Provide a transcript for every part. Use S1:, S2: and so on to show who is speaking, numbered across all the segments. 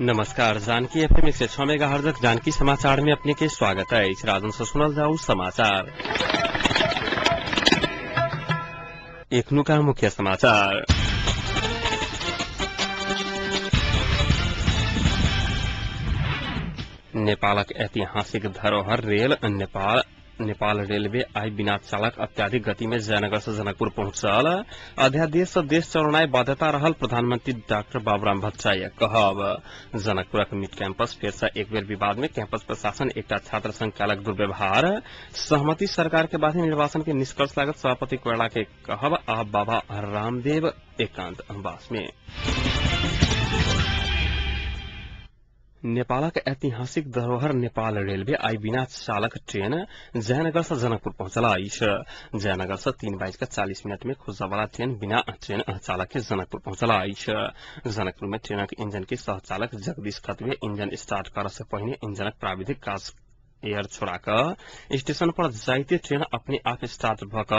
S1: नमस्कार। Janaki FM 106 megahertz Janaki समाचार में अपने के स्वागत है। इस राजन से सुनल जाऊ समाचार। एखनु का मुख्य समाचार। नेपालक ऐतिहासिक धरोहर रेल नेपाल रेलवे आई बिना चालक अत्याधिक गति में जयनगर से जनकपुर पहुंचल। अध्यादेश से देश चलानाय बाध्यता रहल प्रधानमंत्री डॉक्टर बाबूराम भट्टराय कहब। जनकपुरक मिड कैंपस फेर से एक बेर विवाद में कैंपस प्रशासन एकटा छात्र संघ चालक दुर्व्यवहार सहमति सरकार के बाद निर्वाचन के निष्कर्ष लागत सभापति कोयला के कहब। आ बाबा रामदेव एकांत आवास में नेपालक ऐतिहासिक धरोहर नेपाल रेलवे आई बिना चालक ट्रेन जयनगर से जनकपुर पहुंचला। जयनगर से 3:40 में खुजा वाला ट्रेन बिना ट्रेन चालक के जनकपुर पहुंचला। जनकपुर में ट्रेनक इंजन के सह चालक जगदीश खतवे इंजन स्टार्ट कर से पहले इंजनक प्राविधिक काज एयर छोड़ाक स्टेशन पर जाइते ट्रेन अपने आप स्टार्ट भक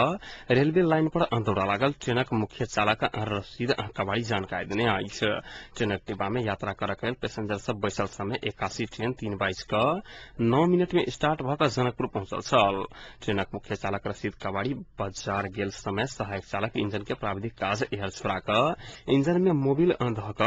S1: रेलवे लाइन पर दौड़ा लागल। ट्रेनक मुख्य चालक रशीद कबाड़ी जानकारी देने आई। ट्रेनक डिब्बा में यात्रा कर पैसेंजर सब बैसल समय 81 ट्रेन 3:09 में स्टार्ट भक जनकपुर पहुंचल छल। ट्रेनक मुख्य चालक रशीद कबाड़ी बाजार गेल समय सहायक चालक इंजन के प्राविधिक काज एयर छोड़ाक इंजन में मोबिल धक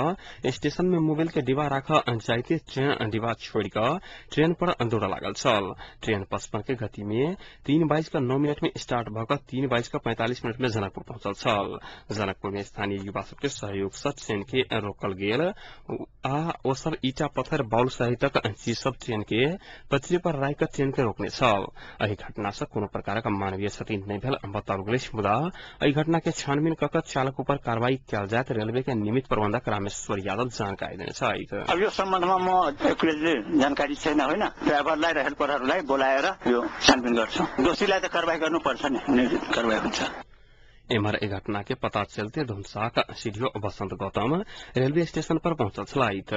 S1: स्टेशन में मोबिल के डिब्बा राख जाइते ट्रेन डिब्बा छोड़ ट्रेन पर दौड़ा लागल। ट्रेन 55 के गति में 3:09 में स्टार्ट भक 3:45 में जनकपुर पहुंचल छल। जनकपुर में स्थानीय युवा सबके सहयोग से ट्रेन के रोकल गेल आ ओ सब ईटा पत्थर बाउल सहितक चीज सब ट्रेन के पटरी पर राख ट्रेन के रोकने छल। एहि घटना से कोनो प्रकार का मानवीय क्षति नहीं भेल बताओल गेल। मुदा एहि घटना के छानबीन कऽ चालक ऊपर कार्रवाई कयल जायत रेलवे के नियमित प्रबंधक रामेश्वर यादव जानकारी देने छथि।
S2: अब यो सम्बन्धमा म जानकारी छैन होइन, ड्राइभरलाई र हेल्परहरूलाई बोलाएर यो छानबिन गर्छौं। दोषीलाई त कारबाही गर्नुपर्छ नि, कारबाही हुन्छ।
S1: एमहर ए घटना के पता चलते धुमसाक सीडीओ बसंत गौतम रेलवे स्टेशन पर पहुंचल छलाइत।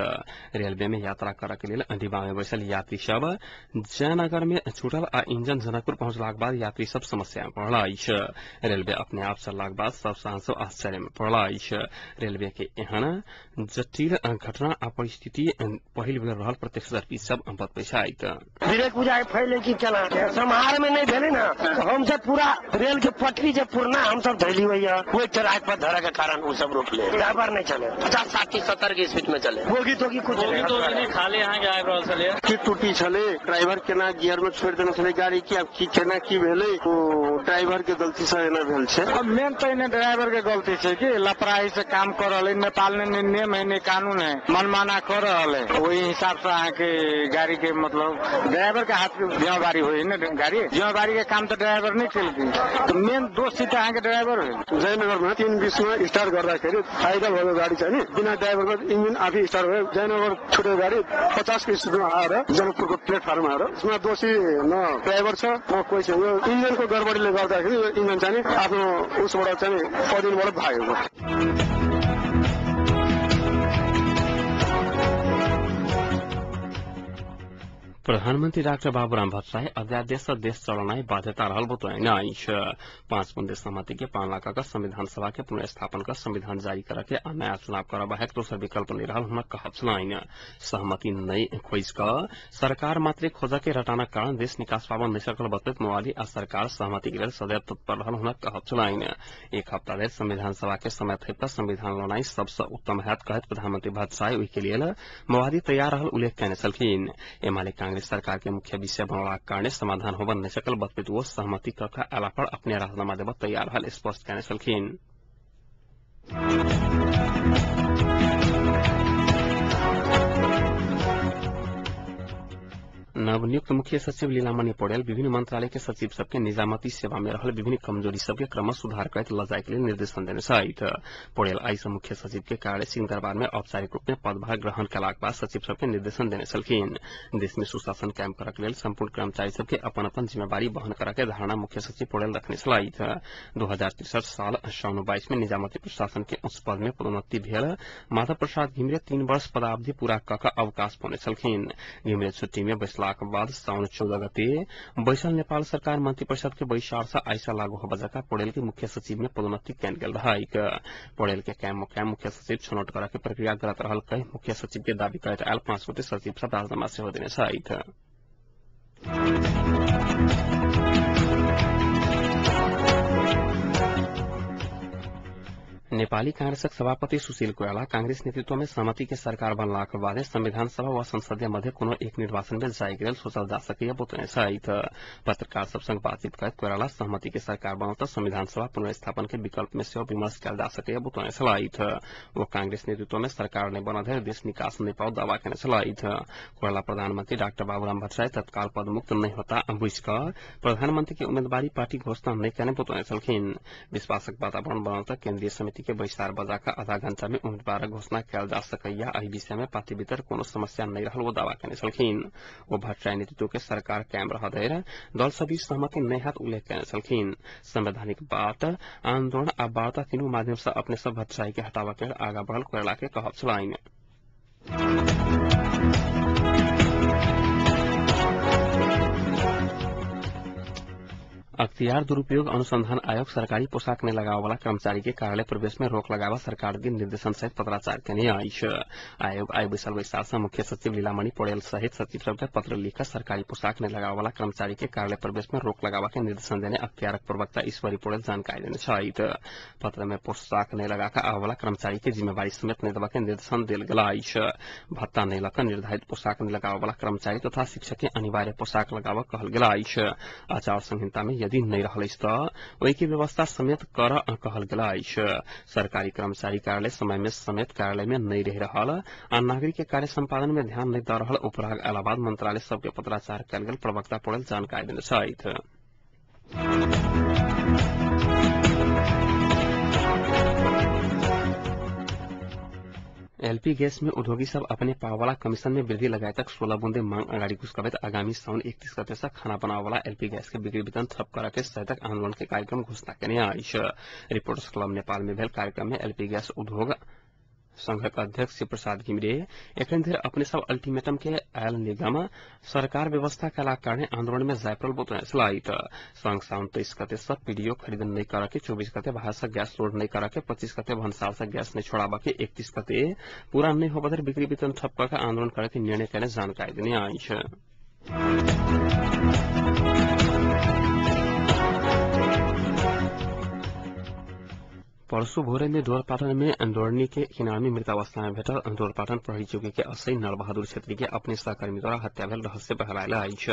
S1: रेलवे में यात्रा करे के लिए डिब्बा में बैसल यात्री सब जयनगर में छूटल आ इंजन जनकपुर पहुंचलाक बाद यात्री सब समस्या में पड़ल। रेलवे अपने आप चललाक बाद सब सांसो आश्चर्य में पड़ल। रेलवे के एहन जटिल घटना आ परिस्थिति पहिल बेर रहल प्रत्यक्षदर्शी सब बतबैछाइत।
S3: ब्रेक बुझाए फैले की केना संहार में नहीं भेले ना, हम सब पूरा रेल के पटरी जे पुरना हम सब धैली हुई है, वो ट्रैक पर धरा के कारण वो सब रोक ले। ड्राइवर नहीं चले 50, 60, 70 की स्पीड में चले। बोगी तो कुछ नहीं
S4: खाली यहाँ ड्राइवर चले
S5: की टूटी छले ड्राइवर केना गियर में छोड़ देने छले गाड़ी की। अब की केना की भेले तो ड्राइवर के गलती से एना भेल छै।
S4: अब मेन तो इन्हें ड्राइवर के गलती छै कि लापरवाही से काम कर रहे। नेपाल में नियम है, कानून है, मनमाना कर रहे। वही हिसाब से अहाँ के गाड़ी के मतलब ड्राइवर के हाथ जिम्मेवारी हुई न, गाड़ी जिम्मेवारी के काम तो ड्राइवर नहीं चलती। तो मेन दोष सीट अहाँ के ड्राइवर
S5: जयनगर में 3:20 में स्टार्ट गर्दाखेरि फाइदा भयो गाड़ी चाहिँ नि, बिना ड्राइभरको इंजिन आफै स्टार्ट भयो। जयनगर छुटे गाड़ी 50 की स्पीड में आएर जनकपुरको प्लेटफर्म आएर यसमा दोषी न ड्राइभर छ न कोही छ। यो इन्जिनको गडबडीले गर्दाखेरि यो इन्जिन चाहिँ आफ्नो उसबाट चाहिँ पदिनबाट भागेको।
S1: प्रधानमंत्री डॉक्टर बाबूराम भट्टराय अध्यादेश से देश चलानाय बाध्यता रहल बताइन। 5 बुंदे सहमति के 5 लाख का संविधान सभा के पुनर्स्थापन का संविधान जारी करके आ नया चुनाव कर बाहेक दोसर विकल्प नहीं रहल हुनक कहब छलाइन। सहमति नहीं खोज कर सरकार मात्रे खोज के रटाना कारण देश निकास पावन नहीं सकल बतबैत माओवादी आ सरकार सहमति के लिए सदैव तत्पर रहल हुनक कहब छलाइन। एक हफ्ता लेल संविधान सभा के समय थैप संविधान लनाई सबसे उत्तम हैत कहत प्रधानमंत्री भट्टराय ओहि के लिए माओवादी तैयार रहल उल्लेख कैने छलखिन। एमाले कांग्रेस सरकार के मुख्य विषय बनला कारण समाधान होबन नहीं सकल बतबैत वो सहमति कखा अला पर अपने राजीनामा देव तैयार हल स्पष्ट कैने छलखिन। नवनियुक्त मुख्य सचिव लीलामणि पौडेल विभिन्न मंत्रालय के सचिव सबके निजामती सेवा में रहल विभिन्न कमजोरी सबके क्रम सुधार करत लजाए के लिए निर्देशन देने छथि। पौडेल आई से मुख्य सचिव के कार्यालय सिंहदरबार में औपचारिक रूप में पदभार ग्रहण कलाक बाद सचिव सबके निर्देशन देने छलखिन। देश में सुशासन कायम करक लेल संपूर्ण कर्मचारी सबके अपन अपन जिम्मेवारी वहन करके धारणा मुख्य सचिव पौडेल रखने छथि। 2063 साल साउन 22 में निजामती प्रशासन के उच्च पद में पदोन्नति भेल माधव प्रसाद घिमिरे 3 वर्ष पदावधि पूरा कऽ अवकाश पौने छलखिन। घिमिरे छुट्टी में बैसला बनलाक बाद साउन 14 गते बैसल नेपाल सरकार मंत्री परिषद के बैशार आइसा लागू हो बजाका पौडेल के मुख्य सचिव में पदोन्नति कैन गेल रहाइक पौडेल के कैम मुख्य सचिव छनौट करा के प्रक्रिया गलत रहल कह मुख्य सचिव के दावी करत आयल 5 गोटे सचिव सब राजीनामा से हो देने सहित नेपाली कांग्रेसक सभापति सुशील कोइराला कांग्रेस नेतृत्व में सहमति के सरकार बनलाक बाद संविधान सभा व संसदीय मध्य कोनो एक निर्वाचन में जाय गेल सोचल जा सकैया बतौने सहित पत्रकार सब संग बातचीत करत कोइराला सहमति के सरकार बनत संविधान सभा पुनर्स्थापन के विकल्प में सेहो विमर्श कयल जा सकैया बतौने सहित वो कांग्रेस नेतृत्व में सरकार ने बना धैर देश निकास नहीं पाओ दावा करने सहित कोइराला प्रधानमंत्री डाक्टर बाबूराम भट्टराई तत्काल पदमुक्त नहीं होता बुझकर प्रधानमंत्री की उम्मीदवारी पार्टी घोषणा नहीं करने बतौने छलखिन विश्वासक वातावरण बनाउन केन्द्रीय समिति के बैसार बजाका आधा घंटा में उम्मीदवार घोषणा कयल जा सकैया एहि विषय में पार्टी भीतर कोनो समस्या नहीं रहल वो दावा करने छलखिन वो भट्टराई नेतृत्व के सरकार कायम रह धैर दल सभी सहमति नहीं हाथ उल्लेख करने छलखिन संवैधानिक बात आंदोलन आ वार्ता तीनों माध्यम से अपने सब भट्टराई के हटावा के आगा बढ़ल कोइराला के कहब छलाइन अख्तियार दुरुपयोग अनुसंधान आयोग सरकारी पोशाक में लगावे वाला कर्मचारी के कार्यालय प्रवेश में रोक लगावा सरकार के निर्देशन सहित पत्राचार करने आइश आयोग आई विशाल वैशाल मुख्य सचिव लीलामणि पौडेल सहित सचिव सबके पत्र लिखकर सरकारी पोशाक में लगावे वाला कर्मचारी के कार्यालय प्रवेश में रोक लगावा के निर्देशन देने अख्तियारक प्रवक्ता ईश्वरी पौडेल जानकारी देने सहित पत्र में पोशाक नहीं लगाकर आवे वाला कर्मचारी के जिम्मेवारी समेत नहीं देवा के निर्देशन दिल गला आइश भत्ता नहीं लकर निर्धारित पोशाक में लगावे वाला कर्मचारी तथा शिक्षक के अनिवार्य पोशाक लगावा कहल गला आइश आचार संहिता में यदि नहीं रहल वही की व्यवस्था समेत कर कहल गला सरकारी कर्मचारी कार्यालय समय में समेत कार्यालय में नहीं रह रहल आ नागरिक के कार्य संपादन में ध्यान नहीं द रहल उपराग इलाहाबाद मंत्रालय सबके पत्राचार कयल गेल प्रवक्ता पौडेल जानकारी देने सहित एलपी गैस में उद्योगी सब अपने पाववाला कमीशन में वृद्धि लगाए तक 16 बूंदे मांग अगाडि घुसकावत आगामी साउन 31 गते से खाना बनावे वाला एलपी गैस के बिक्री वितरण ठप करा के सहितक आंदोलन के कार्यक्रम घोषणा करने आइश रिपोर्टर्स क्लब नेपाल में भेल कार्यक्रम में एलपी गैस उद्योग संघक अध्यक्ष शिव प्रसाद घिमिरे एखन धरि अपने सब अल्टीमेटम के आयल निगम सरकार व्यवस्था कला कारण आंदोलन में जायपरल बतौने सहित संघ साउन 23 गते से पीडीओ खरीद नहीं करा के 24 गते बाहर से गैस लोड नहीं करा के 25 गते भंसार से गैस नहीं छोड़ावा के 31 गते पूरा नहीं हो बदर बिक्री वितरण ठप करके आंदोलन करे के निर्णय करने जानकारी देने आइश परसों भोरे में डोरपाटन में डोरनी के किनारे में मृतावस्था में भेटल डोरपाटन प्रहरी चौकी के 80 नरबहादुर छेत्री के अपने सहकर्मी द्वारा हत्या भेल रहस्य बहरायल आइछ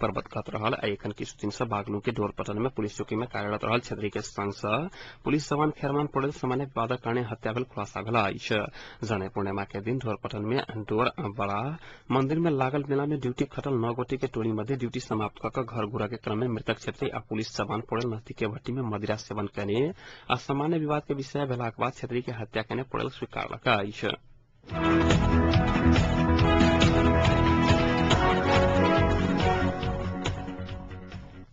S1: पर्वतगत रहल एखन किछु दिन से बागलू के डोरपाटन में पुलिस चौकी में कार्यरत रहल छेत्री के संग से पुलिस जवान खेरमान पौडेल सामान्य विवादक कारण हत्या भेल खुलासा भेल आइछ जने पूर्णिमा के दिन डोरपाटन में डोर बड़ा मंदिर में लागल मेला में ड्यूटी खटल 9 गोटी के टोली मध्य ड्यूटी समाप्त कर घर घुरा के क्रम में मृतक छेत्री आ पुलिस जवान पौडेल नजदीक भट्टी में मदिरा सेवन करने आ सामान्य विवाद के विषय भेलाक बाद छेत्री के हत्या करने पौडेल स्वीकार आइछ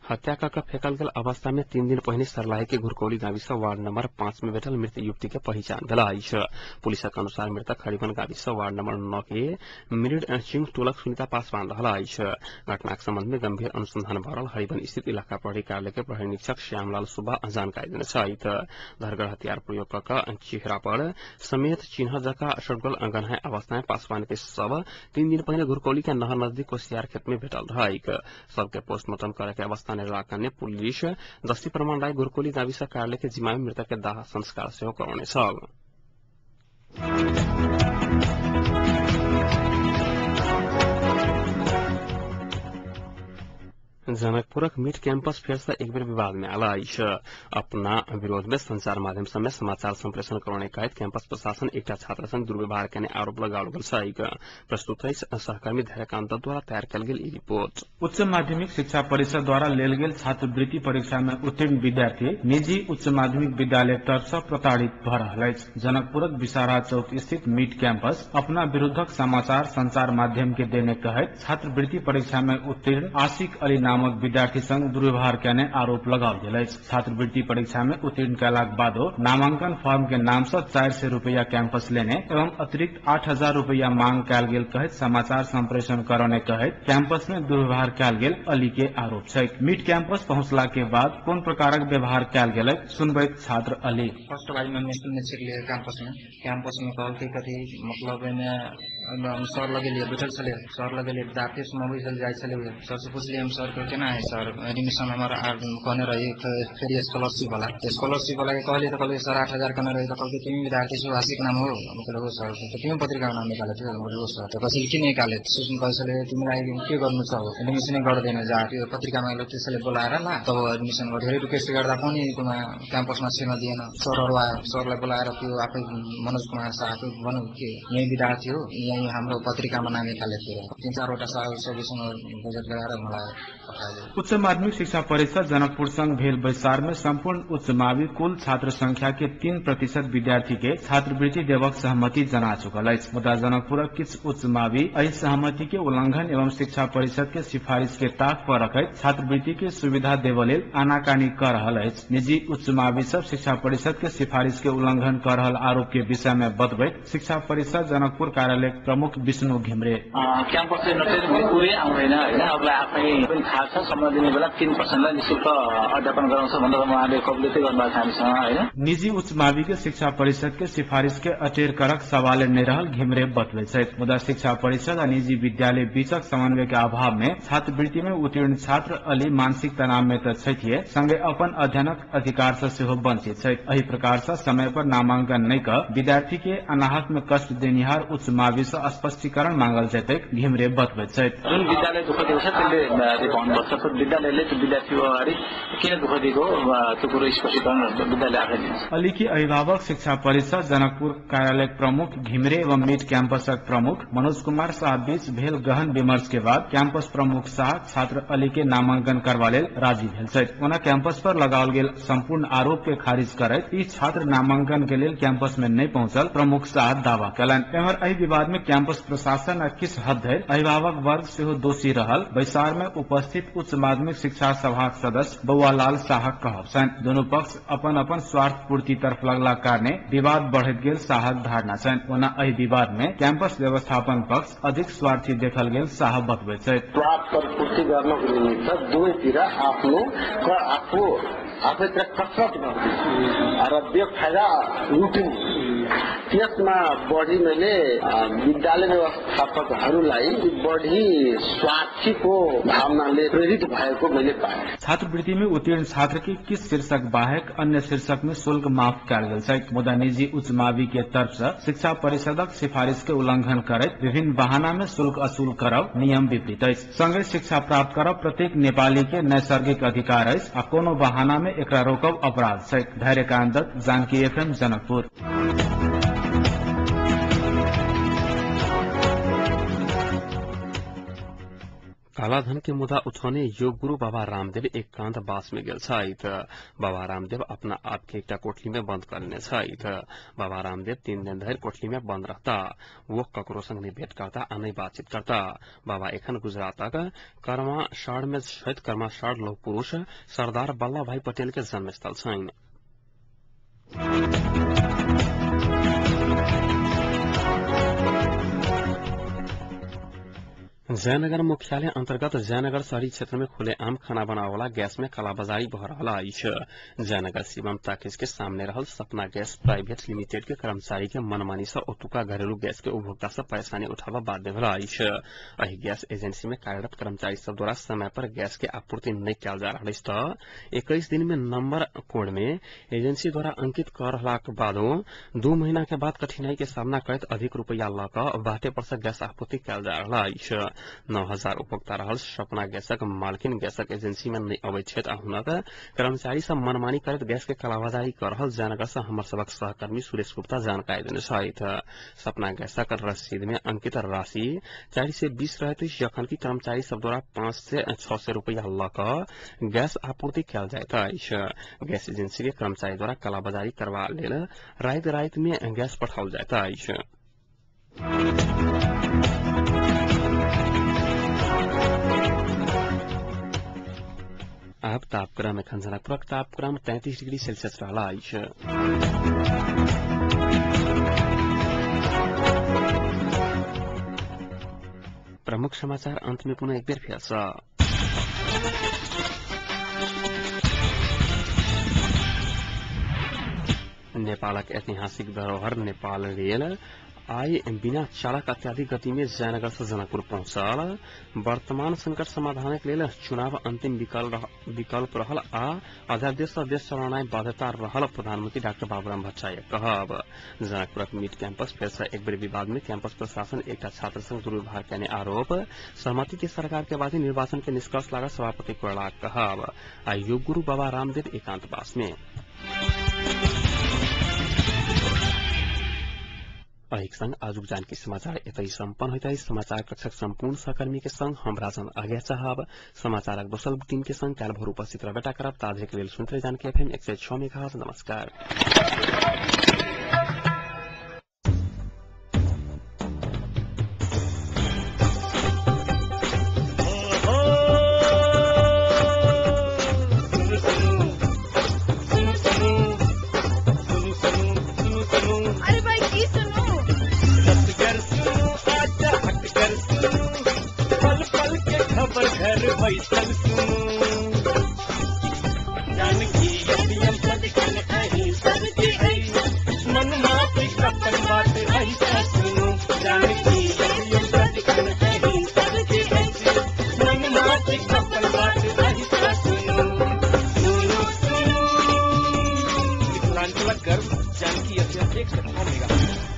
S1: हत्या कर फेकल गेल अवस्था में 3 दिन पहले सरलाही के घुरकौली गाविस वार्ड नंबर 5 में बैठल मृत युवती के पहचान भेल आइछ पुलिसक अनुसार मृतक हरिवन गाविस वार्ड नंबर 9 के मिरिड सिंह टोलक सुनीता पासवान रहल आइछ घटनाक संबंध में गंभीर अनुसंधान भरल हरिवन स्थित इलाका प्रहरी कार्यालय के प्रहरी निरीक्षक श्यामलाल सुब्बा जानकारी देने सहित धरगर हथियार प्रयोग कर चेहरा पर समेत चिन्ह जका अशरगल गन्हाय अवस्था में पासवान के शव 3 दिन पहले घुरकौली के नहर नजदीक कोसियार खेत में भेटल रहिक सबके पोस्टमार्टम करे के अवस्था निर्वाचन ने पुलिस दस्ती प्रमाण राय घुरकौली गाविस कार्यालय के जिम्मा में मृतक के दाह संस्कार सेहो कराउने छ जनकपुरक मीट कैंपस फिर से एक बेर विवाद में आला आइछ अपना विरोध में संचार माध्यम समय समाचार संप्रेषण कराने कहत कैंपस प्रशासन एक छात्र संग दुर्व्यवहार करने आरोप लगाओल गेल प्रस्तुत सहकर्मी धैर्यकांत द्वारा तैयार कल गेल रिपोर्ट
S6: उच्च माध्यमिक शिक्षा परिषद द्वारा लेल गेल छात्रवृत्ति परीक्षा में उत्तीर्ण विद्यार्थी निजी उच्च माध्यमिक विद्यालय तरफ से प्रताड़ित भ रहल अछि। जनकपुरक विसारा चौक स्थित मीट कैंपस अपना विरुद्धक समाचार संचार माध्यम के देने कहत छात्रवृत्ति परीक्षा में उत्तीर्ण आशिक अली नामक विद्यार्थी संग दुर्व्यवहार करने आरोप लगाओल गेल अछि। छात्रवृत्ति परीक्षा में उत्तीर्ण कयलाक बादो नामांकन फॉर्म के नाम से 400 रुपया कैंपस लेने एवं अतिरिक्त 8,000 रुपया मांग कयल गेल कहैत समाचार संप्रेषण करने कहैत कैंपस में दुर्व्यवहार कयल गेल अली के आरोप छै। मीट कैंपस पहुंचला के बाद कोन प्रकारक व्यवहार कयल गेल सुनबैत छात्र अली।
S7: फर्स्ट बार में मिशन छिड़लिए कैंपस में कहल के कथी मतलब हम सर लगे लिए बैठल छले, सर लगे लिए विद्यार्थी सुनबे चल जाय छले। सर से पूछलिए हम सर को केना है सर एडमिशन हमारा कहने रही फिर स्कॉलरशिप वाला के कहलिए तो कहलिए सर 8,000 कहने रही तो कहलिए तुम विद्यार्थी से आशिक नाम हो मतलब सर तो तुम पत्रिका नाम निकाले थे मतलब सर तो कसले किन निकाले सुन कहले तिमीलाई के गर्नु छ एडमिशन गर्दैन जा पत्रिका में लगते छले बोलाएर ला तब एडमिशन धेरै रिक्वेस्ट गर्दा पनि क्याम्पसमा सेन दिएन। सरहरु आयो, सरलाई बोलाएर त्यो आफै मनोज कुमार शाह आफै भन्नु के यही विद्यार्थी हो यही हाम्रो पत्रिकामा नाम निकाले थियो 3-4 सदस्यसँग बजेट लगाएर मलाई पठायो।
S6: उच्च माध्यमिक शिक्षा परिषद जनकपुर संघ भेल बैसार में संपूर्ण उच्च मावि कुल छात्र संख्या के 3% विद्यार्थी के छात्रवृत्ति देवक सहमति जना चुकल है। मुदा जनकपुर किछ उच्च मावि एहि सहमति के उल्लंघन एवं शिक्षा परिषद के सिफारिश के ताक पर रखैत छात्रवृत्ति के सुविधा देवल आनाकानी कर रहल है। निजी उच्च मावि सब शिक्षा परिषद के सिफारिश के उल्लंघन कर रहल आरोप के विषय में बतबैत शिक्षा परिषद जनकपुर कार्यालय प्रमुख विष्णु घिमरे
S2: क्याम्पसले नटेर पुरै आउँदैन हैन अब आफै पनि थाहा छ सम्म दिने बेला 3% लाई निशुल्क अध्यापन गराउँछ भनेर उहाँले कबुलते गर्नुभएको छ हामीसँग हैन।
S6: निजी उच्च मावि के शिक्षा परिषद के सिफारिश के अटेर करक सवाल नै रहल घिमरे बतबै छै। मुदा शिक्षा परिषद और निजी विद्यालय बीचक समन्वय के अभाव में छात्रवृत्ति में उत्तीर्ण छात्र अली मानसिक तनाव में तो छैथिए संगे अपन अध्ययनक अधिकार से सेहो वंचित छै। एहि प्रकार से समय पर नामांकन नहीं कर विद्यार्थी के अनाहक में कष्ट देनिहार उच्च मावि से स्पष्टीकरण मांगल जैते घिमरे बतबै छै।
S2: जुन विद्यालय दुःख दिएको छ त्यसले भन्नुपर्छ तर विद्यालयले त्यो विद्यार्थी अगाडि किन दुःख दिएको त्यो कुरो स्पष्टीकरण विद्यालय आफै दिन्छ।
S6: अली की अभिभावक शिक्षा परिषद जनकपुर कार्यालय प्रमुख घिमरे एवं मीट कैंपस प्रमुख मनोज कुमार शाह बीच भेल गहन विमर्श के बाद कैंपस प्रमुख शाह छात्र अली के नामांकन करवा लेल राजी भेल छै। ओना कैंपस पर लगाओल गेल संपूर्ण आरोप के खारिज करैत ई छात्र नामांकन के लेल कैंपस में नहीं पहुंचल प्रमुख शाह दावा कयलनि। एम्हर एहि विवाद में कैंपस प्रशासन आ किस हद धरि अभिभावक वर्ग सेहो दोषी रहल बैसार में उपस्थित उच्च माध्यमिक शिक्षा सभा सदस्य बौआलाल शाहक कहब छनि। दोनों पक्ष अपन अपन स्वार्थ पूर्ति तरफ लगला कारणे विवाद बढ़ैत गेल शाहक धारणा छनि। ओना एहि विवाद में कैंपस व्यवस्थापन पक्ष अधिक स्वार्थी देखल गेल शाह बतबै छथि।
S5: स्वार्थ पूर्ति गर्नको निमित्त दुवैतिर आफैतिर कसरत गर्दै र बेफाइदा लुटिङ त्यसमा बढी मैले विद्यालय व्यवस्थापकहरूलाई बढी स्वार्थीको भावनाले प्रेरित भएको मैले पाएँ।
S6: छात्रवृत्ति में उत्तीर्ण छात्र की किस शीर्षक बाहेक अन्य शीर्षक में शुल्क माफ कयल गेल छै। मुदा निजी उच्च मावि के तरफ से शिक्षा परिषदक सिफारिश के उल्लंघन करैत विभिन्न बहाना में शुल्क असूल करब नियम विपरीत अछि। संगे शिक्षा प्राप्त करब प्रत्येक नेपाली के नैसर्गिक अधिकार अछि आ कोनो बहाना में एकरा रोकब अपराध छै। धैर्यकान्त दत्त, जानकी एफएम, जनकपुर।
S1: कालाधन के मुद्दा उठाने योग गुरु बाबा रामदेव एकांत वास में गेल छथि। बाबा रामदेव अपना आप के एकटा कोठली में बंद करने छथि। बाबा रामदेव 3 दिन धरि कोठली में बंद रहता, वो ककरो संग नहीं भेंट करता आ नहीं बातचीत करता। बाबा एखन गुजरातक कर्माशड़ में छथि। कर्माशड़ लौह पुरुष सरदार वल्लभ भाई पटेल के जन्मस्थल छनि। जयनगर मुख्यालय अंतर्गत जयनगर शहरी क्षेत्र में खुलेआम खाना बनावे वाला गैस में कालाबाजारी भ रहल अछि। जयनगर शिवम टाकिज के सामने रहल सपना गैस प्राइवेट लिमिटेड के कर्मचारी के मनमानी से ओतुका घरेलू गैस के उपभोक्ता से परेशानी उठाबा बाध्य भेल अछि। एहि गैस एजेंसी में कार्यरत कर्मचारी सब द्वारा समय पर गैस के आपूर्ति नहीं कयल जा रहल अछि त 21 दिन में नंबर कोड में एजेंसी द्वारा अंकित कर रहलाक बादो 2 महीना के बाद कठिनाई के सामना करैत अधिक रुपया ल क बाटे पर से गैस आपूर्ति कयल जा रहल अछि। 9,000 उपभोक्ता रहल सपना गैसक मालकिन गैसक एजेंसी में नहीं अबैत छथि आ हुनक कर्मचारी सब मनमानी करैत गैस के कालाबाजारी कर रहल जयनगर से हमर सबक सहकर्मी सुरेश गुप्ता जानकारी देने छथि। सपना गैसक रसीद में अंकित राशि 4 से 20 रहैत अछि, जखनकि कर्मचारी सब द्वारा 5 से 600 रुपया ल क गैस आपूर्ति कयल जाइत अछि। गैस एजेंसी के कर्मचारी द्वारा कालाबाजारी करबा लेल राति में गैस पठाओल जाइत अछि। अब तापक्रम एखन जनकपुरक तापक्रम 33 डिग्री सेल्सियस रहला अछि। प्रमुख समाचार अंत में पुनः एक बेर फेर सँ। नेपालक ऐतिहासिक धरोहर नेपाल रेल आई बिना चालक अत्याधिक गति में जयनगर से जनकपुर पहुंचल। वर्तमान संकट समाधान के लेल चुनाव अंतिम विकल्प रहल आ अध्यादेश से देश चलानाय बाध्यता रहल प्रधानमंत्री डॉक्टर बाबूराम भट्टराय कहब। जनकपुरक मीट कैंपस फेर से एक बेर विवाद में कैंपस प्रशासन एकटा छात्र संग दुर्व्यवहार करने आरोप सहमति के सरकार के बाद निर्वाचन के निष्कर्ष लागत सभापति कोरला कहब। आ योग गुरु बाबा रामदेव एकांतवास में एक संग आजुक जानकी समाचार एतै सम्पन्न होइत अछि। समाचार कक्षक सम्पूर्ण सहकर्मी के संग हम राजन आज्ञा चाहब। समाचारक दोसर बुलेटिन के संग काल्हि भोर उपस्थित रहबेटा करब। ताजे के लेल सुनते रही जानकी एफएम 106 मेगाहर्ट्ज। नमस्कार।
S8: बैसल जानकी यदियम सदकन अही सबके मन माफी कपन बात ऐसा सुनो। जानकी यदियम सदकन अही सबके मन माफी कपन बात ऐसा सुनो। सुनो सुनो। मिथिलांचल गर्व जानकी यदियम 106 मेगा।